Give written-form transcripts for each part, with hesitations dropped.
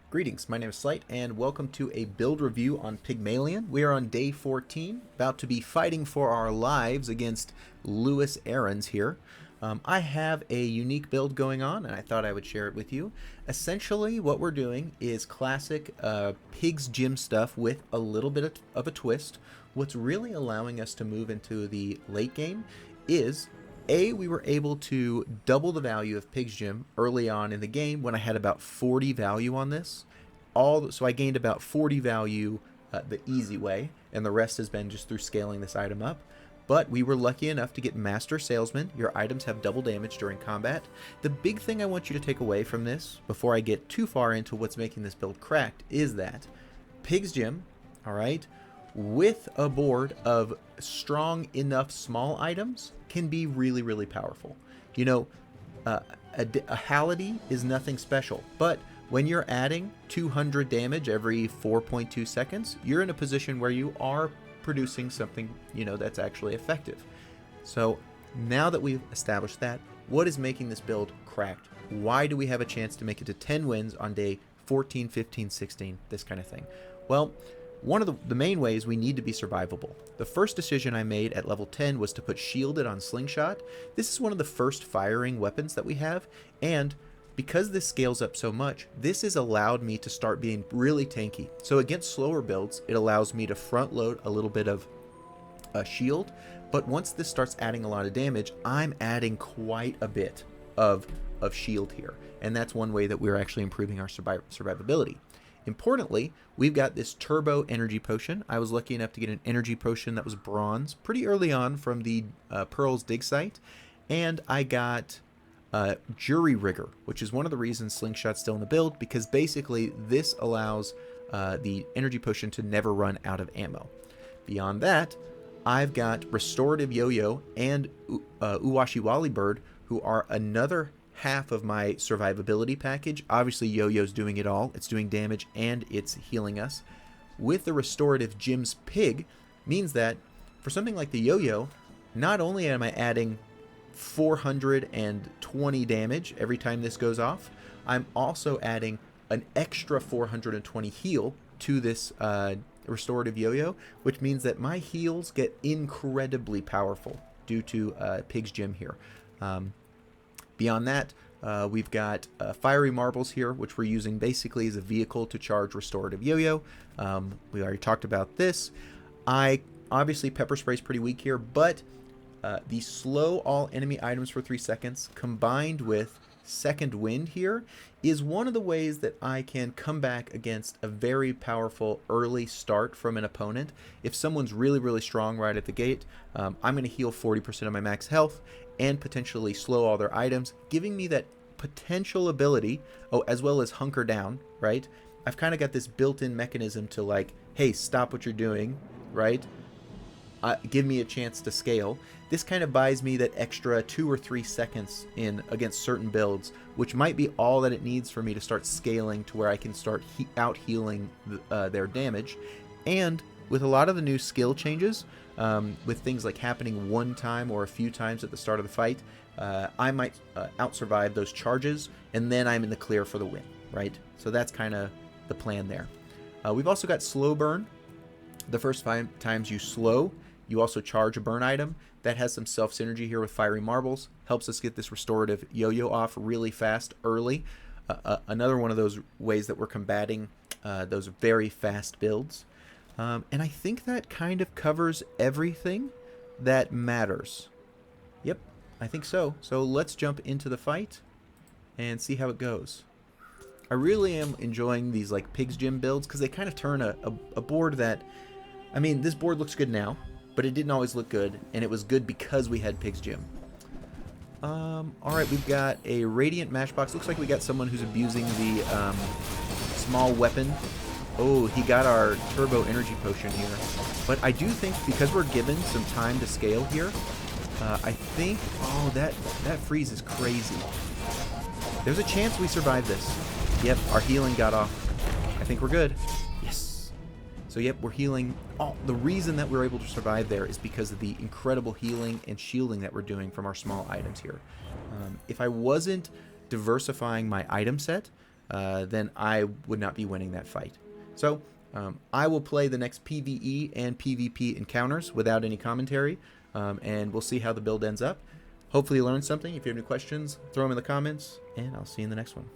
Greetings, my name is Slight, and welcome to a build review on Pygmalion. We are on day 14, about to be fighting for our lives against Lewis Aarons here. I have a unique build going on, and I thought I would share it with you. Essentially, what we're doing is classic Pig's Gym stuff with a little bit of a twist. What's really allowing us to move into the late game is we were able to double the value of Pig's Gym early on in the game when I had about 40 value on this. So I gained about 40 value the easy way, and the rest has been just through scaling this item up. But we were lucky enough to get Master Salesman. Your items have double damage during combat. The big thing I want you to take away from this, before I get too far into what's making this build cracked, is that Pig's Gym, alright, with a board of strong enough small items, can be really, really powerful. You know, a Hality is nothing special, but when you're adding 200 damage every 4.2 seconds, you're in a position where you are producing something, that's actually effective. So now that we've established that, what is making this build cracked? Why do we have a chance to make it to 10 wins on day 14, 15, 16, this kind of thing? Well, one of the main ways we need to be survivable. The first decision I made at level 10 was to put Shielded on Slingshot. This is one of the first firing weapons that we have, and because this scales up so much, this has allowed me to start being really tanky. So against slower builds, it allows me to front load a little bit of a shield, but once this starts adding a lot of damage, I'm adding quite a bit of shield here, and that's one way that we're actually improving our survivability. Importantly, we've got this Turbo Energy Potion. I was lucky enough to get an Energy Potion that was bronze pretty early on from the Pearl's Dig site, and I got Jury Rigger, which is one of the reasons Slingshot's still in the build, because basically this allows the Energy Potion to never run out of ammo. Beyond that, I've got Restorative Yo-Yo and Uwashi Wally Bird, who are another half of my survivability package. Obviously, Yo-Yo's doing it all. It's doing damage and it's healing us. With the Restorative Jim's Pig, means that for something like the Yo-Yo, not only am I adding 420 damage every time this goes off, I'm also adding an extra 420 heal to this Restorative Yo-Yo, which means that my heals get incredibly powerful due to Pig's Gym here. Beyond that, we've got Fiery Marbles here, which we're using basically as a vehicle to charge Restorative Yo-Yo. We already talked about this. Obviously, Pepper Spray is pretty weak here, but the slow all enemy items for 3 seconds combined with Second Wind here is one of the ways that I can come back against a very powerful early start from an opponent. If someone's really, really strong right at the gate, I'm going to heal 40% of my max health and potentially slow all their items, giving me that potential ability, as well as hunker down, right? I've kind of got this built-in mechanism to like, hey, stop what you're doing, right? Give me a chance to scale. This kind of buys me that extra 2 or 3 seconds in against certain builds, which might be all that it needs for me to start scaling to where I can start out healing their damage. And with a lot of the new skill changes, with things like happening one time or a few times at the start of the fight, I might out-survive those charges, and then I'm in the clear for the win, right? So that's kind of the plan there. We've also got Slow Burn. The first 5 times you slow, you also charge a burn item. That has some self-synergy here with Fiery Marbles. Helps us get this Restorative Yo-Yo off really fast early. Another one of those ways that we're combating those very fast builds. And I think that kind of covers everything that matters. Yep, I think so. So let's jump into the fight and see how it goes. I really am enjoying these like Pig's Gym builds because they kind of turn a board that, I mean, this board looks good now, but it didn't always look good, and it was good because we had Pig's Gym. Alright, we've got a Radiant Matchbox. Looks like we got someone who's abusing the small weapon. Oh, he got our Turbo Energy Potion here. But I do think because we're given some time to scale here, I think... Oh, that freeze is crazy. There's a chance we survive this. Yep, our healing got off. I think we're good. Yes. So yep, we're healing. Oh, the reason that we're able to survive there is because of the incredible healing and shielding that we're doing from our small items here. If I wasn't diversifying my item set, then I would not be winning that fight. So I will play the next PvE and PvP encounters without any commentary, and we'll see how the build ends up. Hopefully you learned something. If you have any questions, throw them in the comments, and I'll see you in the next one.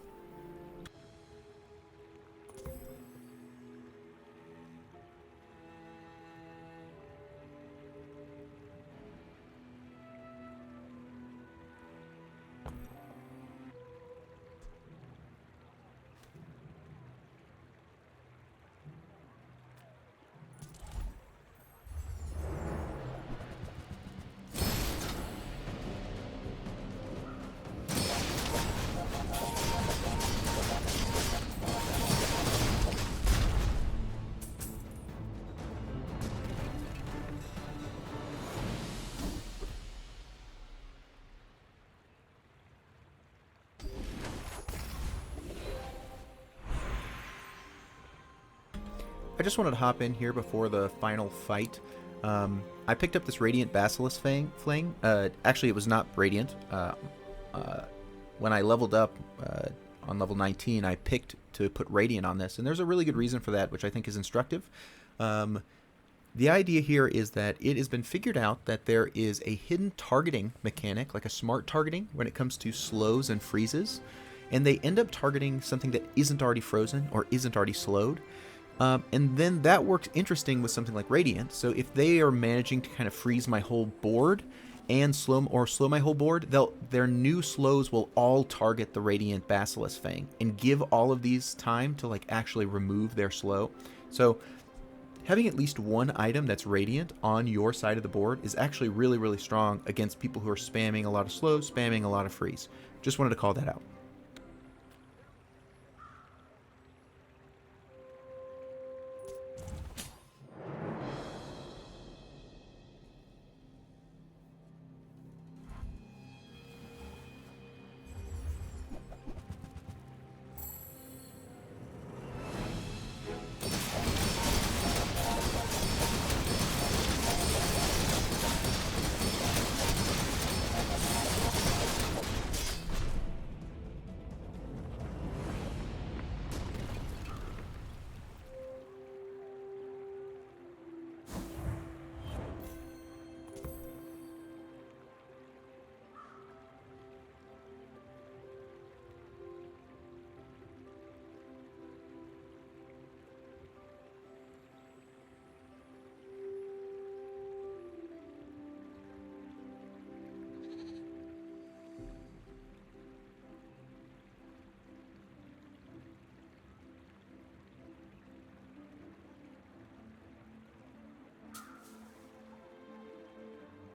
I just wanted to hop in here before the final fight. I picked up this Radiant Basilisk Fling. Actually, it was not Radiant. When I leveled up on level 19, I picked to put Radiant on this, and there's a really good reason for that, which I think is instructive. The idea here is that it has been figured out that there is a hidden targeting mechanic, like a smart targeting, when it comes to slows and freezes, and they end up targeting something that isn't already frozen or isn't already slowed. And then that works interesting with something like Radiant. So if they are managing to kind of freeze my whole board and slow my whole board, their new slows will all target the Radiant Basilisk Fang and give all of these time to like actually remove their slow. So having at least one item that's Radiant on your side of the board is actually really, really strong against people who are spamming a lot of slow, spamming a lot of freeze. Just wanted to call that out.